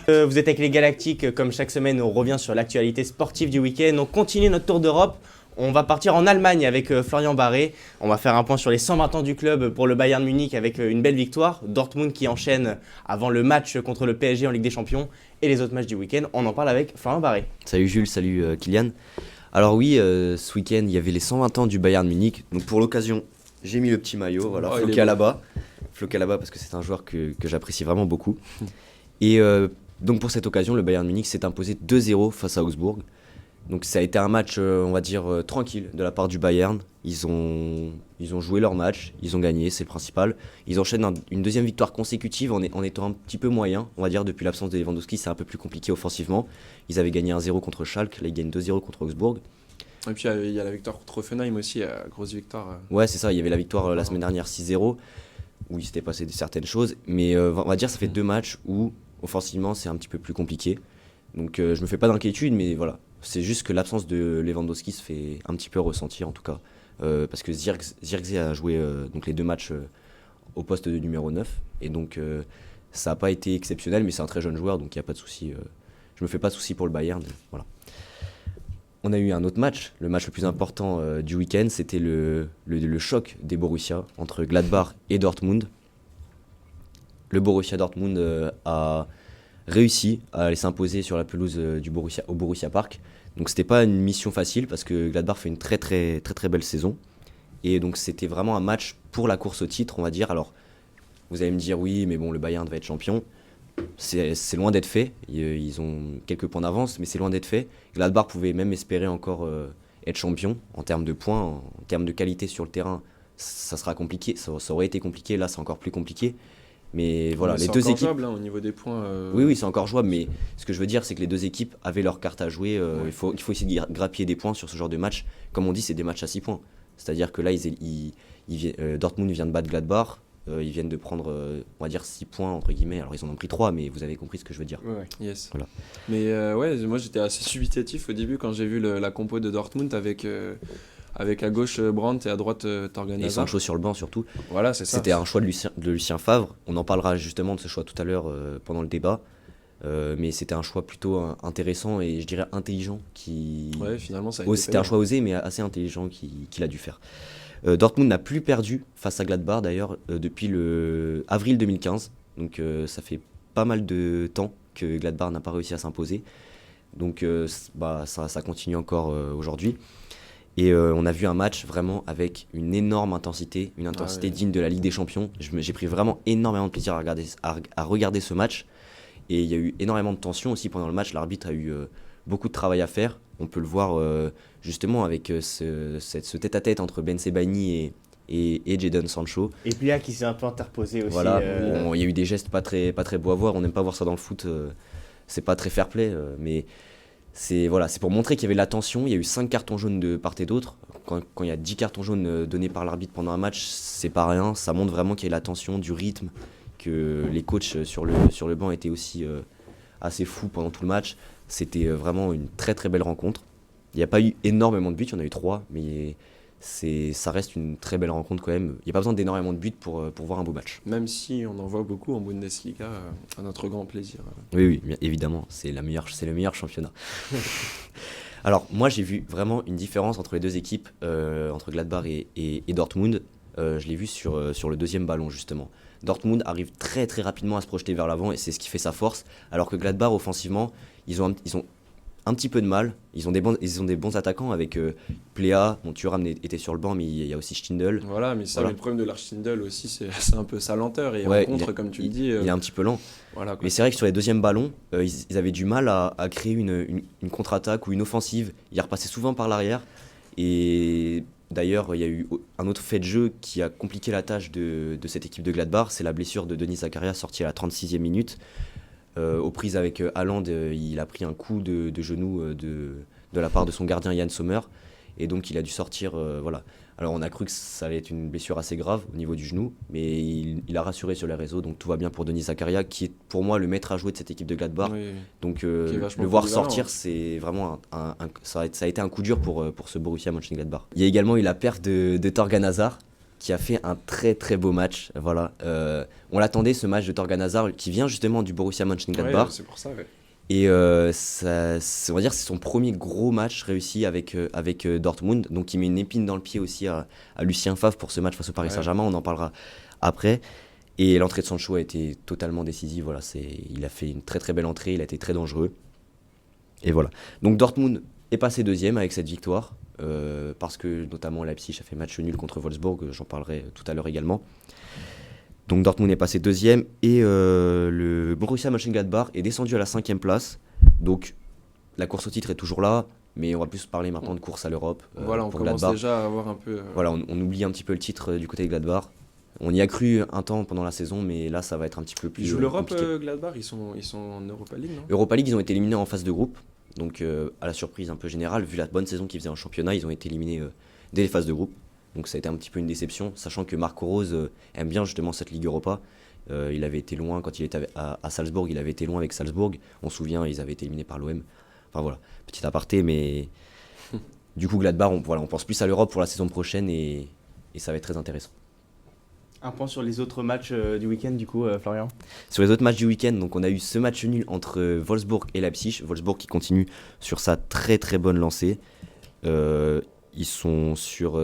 Vous êtes avec les Galactiques, comme chaque semaine, on revient sur l'actualité sportive du week-end. On continue notre tour d'Europe. On va partir en Allemagne avec Florian Barré. On va faire un point sur les 120 ans du club pour le Bayern Munich avec une belle victoire. Dortmund qui enchaîne avant le match contre le PSG en Ligue des Champions et les autres matchs du week-end. On en parle avec Florian Barré. Salut Jules, salut Kylian. Alors oui, ce week-end, il y avait les 120 ans du Bayern Munich. Donc pour l'occasion, j'ai mis le petit maillot, voilà, floqué à la bas. Floqué à la bas parce que c'est un joueur que j'apprécie vraiment beaucoup. Et donc pour cette occasion, le Bayern Munich s'est imposé 2-0 face à Augsbourg. Donc ça a été un match, on va dire, tranquille de la part du Bayern. Ils ont joué leur match, ils ont gagné, c'est le principal. Ils enchaînent une deuxième victoire consécutive en étant un petit peu moyen. On va dire, depuis l'absence de Lewandowski, c'est un peu plus compliqué offensivement. Ils avaient gagné 1-0 contre Schalke, là ils gagnent 2-0 contre Augsbourg. Et puis il y a la victoire contre Offenheim aussi, grosse victoire. Ouais, c'est ça, il y avait la victoire la semaine dernière 6-0, où il s'était passé certaines choses. Mais on va dire, ça fait deux matchs où, offensivement, c'est un petit peu plus compliqué. Donc je me fais pas d'inquiétude, mais voilà. C'est juste que l'absence de Lewandowski se fait un petit peu ressentir en tout cas. Parce que Zirkzee a joué donc les deux matchs au poste de numéro 9. Et donc ça n'a pas été exceptionnel, mais c'est un très jeune joueur, donc il n'y a pas de souci. Je me fais pas de souci pour le Bayern. Voilà. On a eu un autre match, le match le plus important du week-end, c'était le choc des Borussia entre Gladbach et Dortmund. Le Borussia Dortmund a réussi à aller s'imposer sur la pelouse au Borussia Park. Donc c'était pas une mission facile parce que Gladbach fait une très très très très belle saison. Et donc c'était vraiment un match pour la course au titre, on va dire. Alors vous allez me dire oui, mais bon, le Bayern va être champion. C'est loin d'être fait. Ils ont quelques points d'avance, mais c'est loin d'être fait. Gladbach pouvait même espérer encore être champion en termes de points, en termes de qualité sur le terrain. Ça sera compliqué, ça aurait été compliqué, là c'est encore plus compliqué. Mais voilà, Mais les c'est deux encore équipes. jouable, hein, au niveau des points. Oui, c'est encore jouable, mais ce que je veux dire, c'est que les deux équipes avaient leur carte à jouer. Il faut essayer de grappiller des points sur ce genre de match. Comme on dit, c'est des matchs à 6 points. C'est-à-dire que là, Dortmund vient de battre Gladbach. Ils viennent de prendre, on va dire, 6 points, entre guillemets. Alors, ils en ont pris 3, mais vous avez compris ce que je veux dire. Ouais, yes. Voilà. Mais ouais, moi j'étais assez subitatif au début quand j'ai vu la compo de Dortmund avec à gauche Brandt et à droite Torgan Et Hazard. Sancho sur le banc, surtout. Voilà, c'est ça. C'était un choix de Lucien Favre. On en parlera justement de ce choix tout à l'heure pendant le débat. Mais c'était un choix plutôt intéressant et je dirais intelligent. Ouais, finalement ça a été C'était un choix osé, mais assez intelligent qu'il a dû faire. Dortmund n'a plus perdu face à Gladbach d'ailleurs depuis le avril 2015. Donc ça fait pas mal de temps que Gladbach n'a pas réussi à s'imposer. Donc ça continue encore aujourd'hui. Et on a vu un match vraiment avec une énorme intensité, une intensité digne de la Ligue des Champions. J'ai pris vraiment énormément de plaisir à regarder ce match. Et il y a eu énormément de tension aussi pendant le match. L'arbitre a eu beaucoup de travail à faire. On peut le voir justement avec ce tête-à-tête entre Ben Sebaini et Jadon Sancho. Et puis là qui s'est un peu interposé aussi. Voilà, il y a eu des gestes pas très beaux à voir. On n'aime pas voir ça dans le foot. C'est pas très fair-play, mais c'est pour montrer qu'il y avait de la tension. Il y a eu 5 cartons jaunes de part et d'autre. Quand il y a 10 cartons jaunes donnés par l'arbitre pendant un match, c'est pas rien. Ça montre vraiment qu'il y a de la tension, du rythme, que les coachs sur le banc étaient aussi assez fous pendant tout le match. C'était vraiment une très très belle rencontre. Il n'y a pas eu énormément de buts, il y en a eu 3, mais ça reste une très belle rencontre quand même. Il n'y a pas besoin d'énormément de buts pour voir un beau match. Même si on en voit beaucoup en Bundesliga, à notre grand plaisir. Oui, bien évidemment, c'est le meilleur championnat. Alors moi j'ai vu vraiment une différence entre les deux équipes, entre Gladbach et Dortmund. Je l'ai vu sur le deuxième ballon justement. Dortmund arrive très très rapidement à se projeter vers l'avant et c'est ce qui fait sa force, alors que Gladbach offensivement, ils ont un petit peu de mal. Ils ont des bons attaquants avec Plea, Thuram était sur le banc, mais il y a aussi Stindl. Voilà, mais le problème de Lars Stindl aussi, c'est un peu sa lenteur. Et ouais, en contre, comme tu le dis... il est un petit peu lent. Voilà, quoi. Mais c'est vrai que sur les deuxièmes ballons, ils avaient du mal à créer une contre-attaque ou une offensive. Ils repassaient souvent par l'arrière. Et d'ailleurs, il y a eu un autre fait de jeu qui a compliqué la tâche de cette équipe de Gladbach. C'est la blessure de Denis Zakaria, sortie à la 36e minute. Aux prises avec Haaland, il a pris un coup de genou de la part de son gardien Yann Sommer. Et donc il a dû sortir. Voilà. Alors on a cru que ça allait être une blessure assez grave au niveau du genou, mais il a rassuré sur les réseaux, donc tout va bien pour Denis Zakaria, qui est pour moi le maître à jouer de cette équipe de Gladbach. Oui. Donc le voir sortir, c'est vraiment ça a été un coup dur pour ce Borussia Mönchengladbach. Il y a également eu la perte de Torgan Hazard. qui a fait un très très beau match. Voilà. On l'attendait, ce match de Torgan Hazard, qui vient justement du Borussia Mönchengladbach. Ouais, c'est pour ça, ouais. Et on va dire c'est son premier gros match réussi avec Dortmund. Donc il met une épine dans le pied aussi à Lucien Favre pour ce match face au Paris Saint-Germain. On en parlera après. Et l'entrée de Sancho a été totalement décisive. Voilà, il a fait une très très belle entrée, il a été très dangereux. Et voilà. Donc Dortmund est passé deuxième avec cette victoire. Parce que notamment Leipzig a fait match nul contre Wolfsburg, j'en parlerai tout à l'heure également. Donc Dortmund est passé deuxième et le Borussia Mönchengladbach est descendu à la 5e place. Donc la course au titre est toujours là, mais on va plus parler maintenant de course à l'Europe. Voilà, on pour commence Gladbach. déjà à avoir un peu... Voilà, on oublie un petit peu le titre du côté de Gladbach. On y a cru un temps pendant la saison, mais là ça va être un petit peu plus Ils jouent l'Europe, compliqué. Gladbach, ils sont en Europa League, non? Europa League, ils ont été éliminés en phase de groupe. Donc à la surprise un peu générale, vu la bonne saison qu'ils faisaient en championnat, ils ont été éliminés dès les phases de groupe. Donc ça a été un petit peu une déception, sachant que Marco Rose aime bien justement cette Ligue Europa. Il avait été loin quand il était à Salzbourg, il avait été loin avec Salzbourg. On se souvient, ils avaient été éliminés par l'OM. Enfin voilà, petit aparté, mais du coup Gladbach, on pense plus à l'Europe pour la saison prochaine et ça va être très intéressant. Un point sur les autres matchs du week-end, du coup, Florian. Sur les autres matchs du week-end, donc on a eu ce match nul entre Wolfsburg et Leipzig. Wolfsburg qui continue sur sa très très bonne lancée. Ils sont sur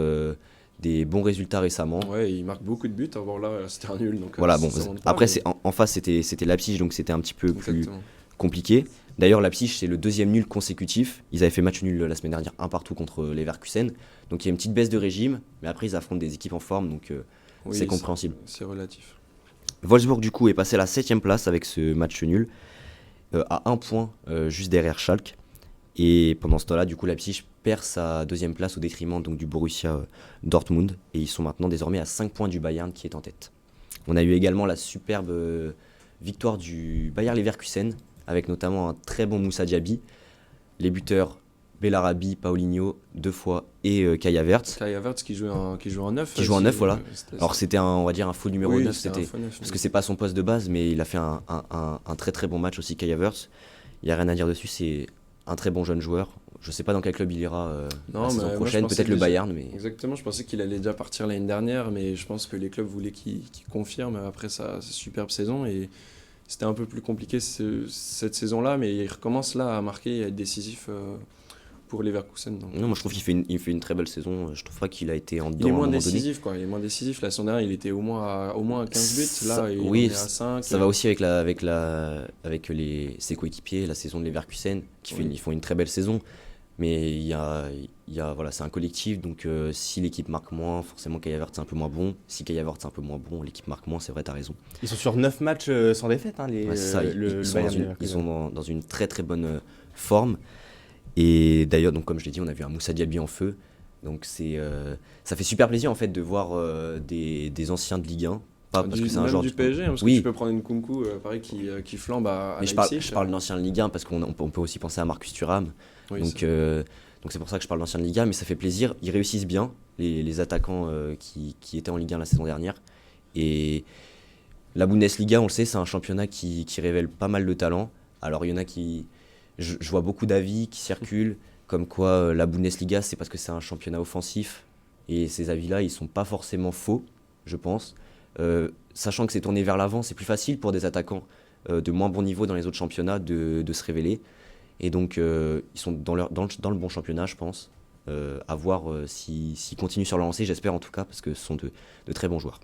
des bons résultats récemment. Ouais, ils marquent beaucoup de buts. Alors là, c'était un nul. Donc, Voilà, bon. ça monte pas, Après, mais- en face, c'était Leipzig, donc c'était un petit peu plus Exactement. compliqué. D'ailleurs, Leipzig, c'est le deuxième nul consécutif. Ils avaient fait match nul la semaine dernière, un partout contre Leverkusen. Donc il y a une petite baisse de régime, mais après, ils affrontent des équipes en forme, donc Oui, c'est compréhensible. C'est relatif. Wolfsburg, du coup, est passé à la 7e place avec ce match nul, à 1 point juste derrière Schalke. Et pendant ce temps-là, du coup, Leipzig perd sa 2e place au détriment donc, du Borussia Dortmund. Et ils sont maintenant désormais à 5 points du Bayern qui est en tête. On a eu également la superbe victoire du Bayer Leverkusen, avec notamment un très bon Moussa Diaby. Les buteurs Bellarabi, Paulinho, 2 fois, et Kai Havertz. Kai Havertz qui joue en 9. Qui joue en 9, voilà. Alors c'était on va dire un faux numéro 9, c'était, parce parce que c'est pas son poste de base, mais il a fait un très très bon match aussi, Kai Havertz. Il n'y a rien à dire dessus, c'est un très bon jeune joueur. Je sais pas dans quel club il ira la saison moi, prochaine, je pensais peut-être le déjà- Bayern, mais Exactement, je pensais qu'il allait déjà partir l'année dernière, mais je pense que les clubs voulaient qu'il confirme après sa superbe saison. Et c'était un peu plus compliqué cette saison-là, mais il recommence là à marquer et à être décisif pour Leverkusen. Donc. non, moi je trouve qu'il fait une très belle saison. Je trouve pas qu'il a été en Il dedans est à un moins moment donné. décisif, quoi. Il est moins décisif. La saison dernière, il était au moins à 15 buts. Là, il oui, en est à 5. Ça va aussi avec ses coéquipiers, la saison de Leverkusen, ils font une très belle saison. Mais voilà, c'est un collectif, donc si l'équipe marque moins, forcément Kai Havertz est un peu moins bon. Si Kai Havertz est un peu moins bon, l'équipe marque moins, c'est vrai, t'as raison. Ils sont sur 9 matchs sans défaite, hein, Ouais, c'est ça, le sont Bayern ils Leverkusen. sont dans une très très bonne forme. Et d'ailleurs, donc, comme je l'ai dit, on a vu un Moussa Diaby en feu. Donc ça fait super plaisir en fait de voir des anciens de Ligue 1. Pas parce que c'est un même joueur du PSG, hein, parce Oui. que tu peux prendre une Nkunku pareil, qui flambe à Mais je parle d'anciens de Ligue 1 parce qu'on peut aussi penser à Marcus Thuram. Oui, Donc c'est pour ça que je parle d'anciens de Ligue 1, mais ça fait plaisir. Ils réussissent bien, les attaquants qui étaient en Ligue 1 la saison dernière. Et la Bundesliga, on le sait, c'est un championnat qui révèle pas mal de talent. Alors il y en a qui... Je vois beaucoup d'avis qui circulent, comme quoi la Bundesliga, c'est parce que c'est un championnat offensif. Et ces avis-là, ils sont pas forcément faux, je pense. Sachant que c'est tourné vers l'avant, c'est plus facile pour des attaquants de moins bon niveau dans les autres championnats de se révéler. Et donc, ils sont dans le bon championnat, je pense. À voir s'ils continuent sur leur lancée, j'espère en tout cas, parce que ce sont de très bons joueurs.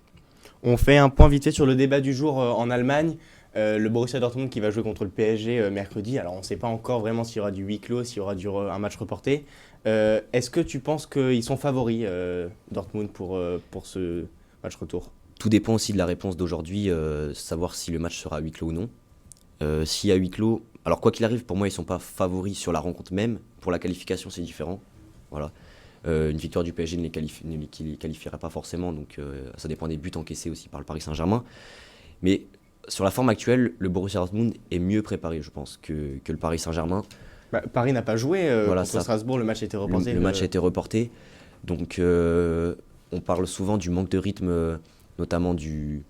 On fait un point vite fait sur le débat du jour en Allemagne. Le Borussia Dortmund qui va jouer contre le PSG mercredi. Alors on ne sait pas encore vraiment s'il y aura du huis clos, s'il y aura un match reporté. Est-ce que tu penses qu'ils sont favoris, Dortmund, pour ce match retour ? Tout dépend aussi de la réponse d'aujourd'hui, savoir si le match sera à huis clos ou non. S'il y a huis clos, alors quoi qu'il arrive, pour moi ils ne sont pas favoris sur la rencontre même. Pour la qualification, c'est différent. Voilà. Une victoire du PSG ne les qualifierait pas forcément, donc ça dépend des buts encaissés aussi par le Paris Saint-Germain. Mais sur la forme actuelle, le Borussia Dortmund est mieux préparé, je pense, que le Paris Saint-Germain. Paris n'a pas joué Voilà, contre ça. Strasbourg, le match a été reporté. Le match a été reporté, donc on parle souvent du manque de rythme, notamment de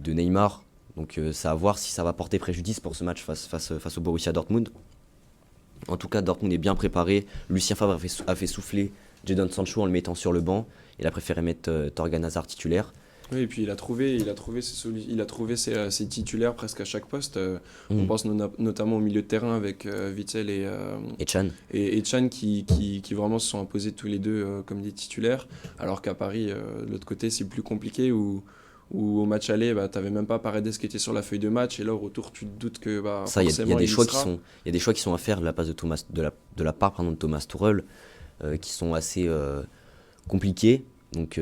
Neymar. Donc c'est à voir si ça va porter préjudice pour ce match face au Borussia Dortmund. En tout cas, Dortmund est bien préparé. Lucien Favre a fait souffler Jadon Sancho en le mettant sur le banc. il a préféré mettre Torgan Hazard titulaire. Oui, et puis il a trouvé ses titulaires presque à chaque poste. On pense notamment au milieu de terrain avec Witsel Et Chan. et Chan qui vraiment se sont imposés tous les deux comme des titulaires. Alors qu'à Paris, de l'autre côté, c'est plus compliqué où au match aller, tu n'avais même pas Paredes qui était sur la feuille de match. Et là, au retour, tu te doutes que Ça, il y a forcément, des il y choix sera. il y a des choix qui sont à faire de la part de Thomas Tuchel, qui sont assez compliqués. Donc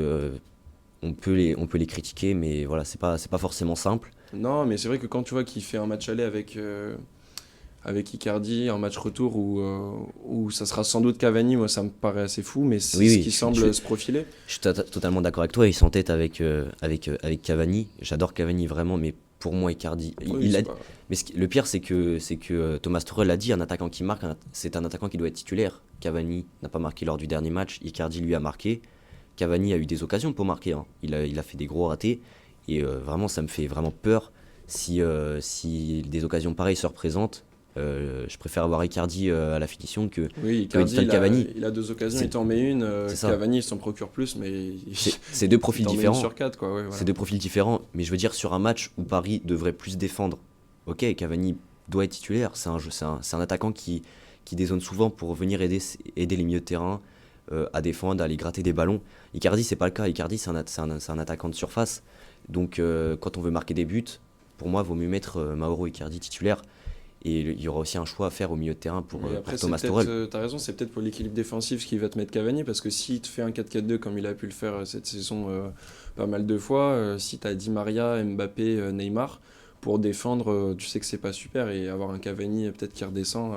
on peut les critiquer, mais voilà, c'est pas forcément simple. Non, mais c'est vrai que quand tu vois qu'il fait un match aller avec Icardi, un match retour où ça sera sans doute Cavani, moi ça me paraît assez fou, mais c'est ce qui semble se profiler. Je suis totalement d'accord avec toi, ils s'entêtent avec Cavani. J'adore Cavani vraiment, mais pour moi Icardi, Oui, mais le pire c'est que Thomas Tuchel l'a dit, un attaquant qui marque, c'est un attaquant qui doit être titulaire. Cavani n'a pas marqué lors du dernier match, Icardi lui a marqué. Cavani a eu des occasions pour marquer, hein. Il a fait des gros ratés et vraiment ça me fait vraiment peur si des occasions pareilles se représentent. Je préfère avoir Icardi à la finition que Icardi, Edinson Cavani. Il a 2 occasions, il t'en met une. Cavani, il s'en procure plus, mais c'est 2 profils différents. Sur 4, quoi, ouais, voilà. C'est 2 profils différents, mais je veux dire sur un match où Paris devrait plus défendre. Ok, Cavani doit être titulaire. C'est un attaquant qui dézone souvent pour venir aider les milieux de terrain à défendre, à aller gratter des ballons. Icardi, c'est pas le cas. Icardi, c'est un attaquant de surface. Donc quand on veut marquer des buts, pour moi, il vaut mieux mettre Mauro Icardi titulaire. Et il y aura aussi un choix à faire au milieu de terrain pour Thomas Tuchel. T'as raison, c'est peut-être pour l'équilibre défensif qu'il va te mettre Cavani, parce que s'il te fait un 4-4-2 comme il a pu le faire cette saison pas mal de fois, si t'as Di Maria, Mbappé, Neymar, pour défendre, tu sais que c'est pas super, et avoir un Cavani peut-être qui redescend,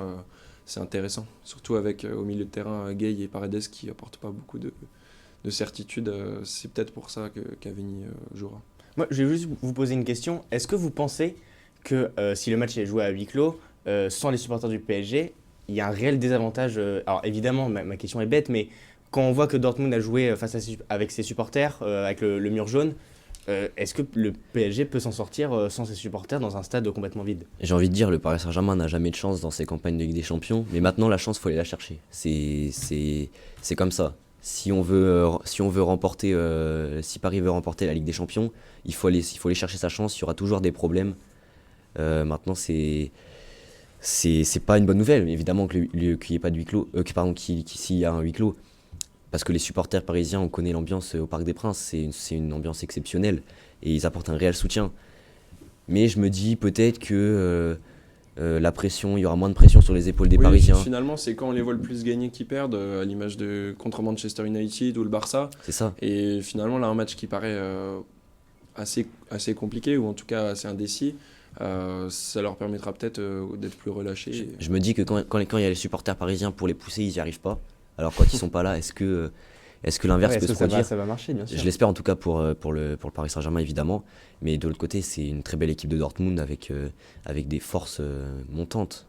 c'est intéressant. Surtout avec au milieu de terrain Gueye et Paredes qui apportent pas beaucoup de certitude, c'est peut-être pour ça que Cavani jouera. Moi, je vais juste vous poser une question. Est-ce que vous pensez que si le match est joué à huis clos, sans les supporters du PSG, il y a un réel désavantage. Alors évidemment, ma question est bête, mais quand on voit que Dortmund a joué avec ses supporters, avec le mur jaune, est-ce que le PSG peut s'en sortir sans ses supporters dans un stade complètement vide ? J'ai envie de dire, le Paris Saint-Germain n'a jamais de chance dans ses campagnes de Ligue des Champions, mais maintenant la chance, il faut aller la chercher. C'est comme ça. Si Paris veut remporter la Ligue des Champions, il faut aller chercher sa chance. Il y aura toujours des problèmes. Maintenant, c'est pas une bonne nouvelle, évidemment, qu'il n'y ait pas de huis clos, s'il y a un huis clos. Parce que les supporters parisiens, on connaît l'ambiance au Parc des Princes, c'est une ambiance exceptionnelle et ils apportent un réel soutien. Mais je me dis peut-être que il y aura moins de pression sur les épaules des Parisiens. Finalement, c'est quand on les voit le plus gagner qu'ils perdent, à l'image de contre Manchester United ou le Barça. C'est ça. Et finalement, là, un match qui paraît assez compliqué, ou en tout cas assez indécis, ça leur permettra peut-être d'être plus relâchés. Je me dis que quand il y a les supporters parisiens pour les pousser, ils n'y arrivent pas. Alors quand ils sont pas là, est-ce que l'inverse peut se produire ? Ça va marcher, bien sûr. Je l'espère en tout cas pour le Paris Saint-Germain évidemment, mais de l'autre côté c'est une très belle équipe de Dortmund avec des forces montantes.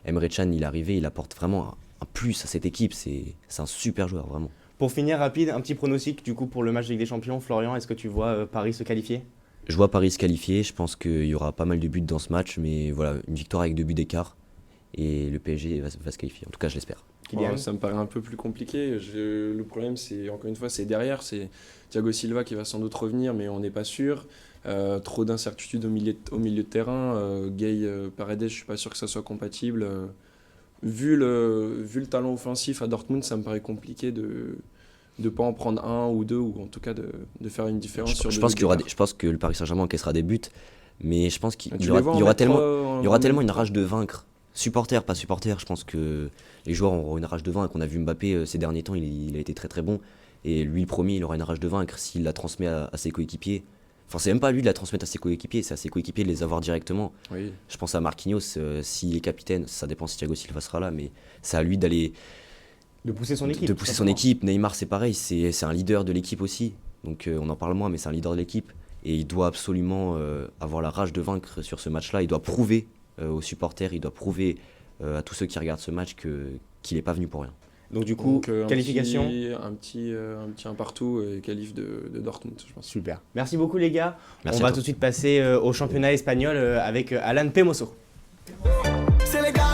Emre Can, il est arrivé, il apporte vraiment un plus à cette équipe, c'est un super joueur vraiment. Pour finir rapide, un petit pronostic du coup pour le match de Ligue des Champions. Florian, est-ce que tu vois Paris se qualifier ? Je vois Paris se qualifier, je pense qu'il y aura pas mal de buts dans ce match, mais voilà, une victoire avec 2 buts d'écart et le PSG va se qualifier, en tout cas je l'espère. Ça me paraît un peu plus compliqué. Le problème, c'est encore une fois, c'est derrière. C'est Thiago Silva qui va sans doute revenir, mais on n'est pas sûr. Trop d'incertitudes au milieu de terrain. Gueye, Paredes, je suis pas sûr que ça soit compatible. Vu le talent offensif à Dortmund, ça me paraît compliqué de ne pas en prendre un ou deux, ou en tout cas de faire une différence sur je pense que le Paris Saint-Germain encaissera des buts, mais je pense qu'il y aura tellement une rage de vaincre. Supporters, pas supporters, je pense que les joueurs auront une rage de vaincre. On a vu Mbappé ces derniers temps, il a été très très bon. Et lui, le premier, il aura une rage de vaincre s'il la transmet à ses coéquipiers. Enfin, c'est même pas à lui de la transmettre à ses coéquipiers, c'est à ses coéquipiers de les avoir directement. Oui. Je pense à Marquinhos, s'il est capitaine, ça dépend si Thiago Silva sera là, mais c'est à lui d'aller. De pousser son équipe. De pousser son équipe. Neymar, c'est pareil, c'est un leader de l'équipe aussi. Donc on en parle moins, mais c'est un leader de l'équipe. Et il doit absolument avoir la rage de vaincre sur ce match-là. Il doit prouver aux supporters, il doit prouver à tous ceux qui regardent ce match qu'il n'est pas venu pour rien. Donc du coup, qualification. Un petit un partout et qualif de Dortmund, je pense. Super. Merci beaucoup les gars. Merci On va tout de suite passer au championnat espagnol avec Alan Pemoso. C'est légal.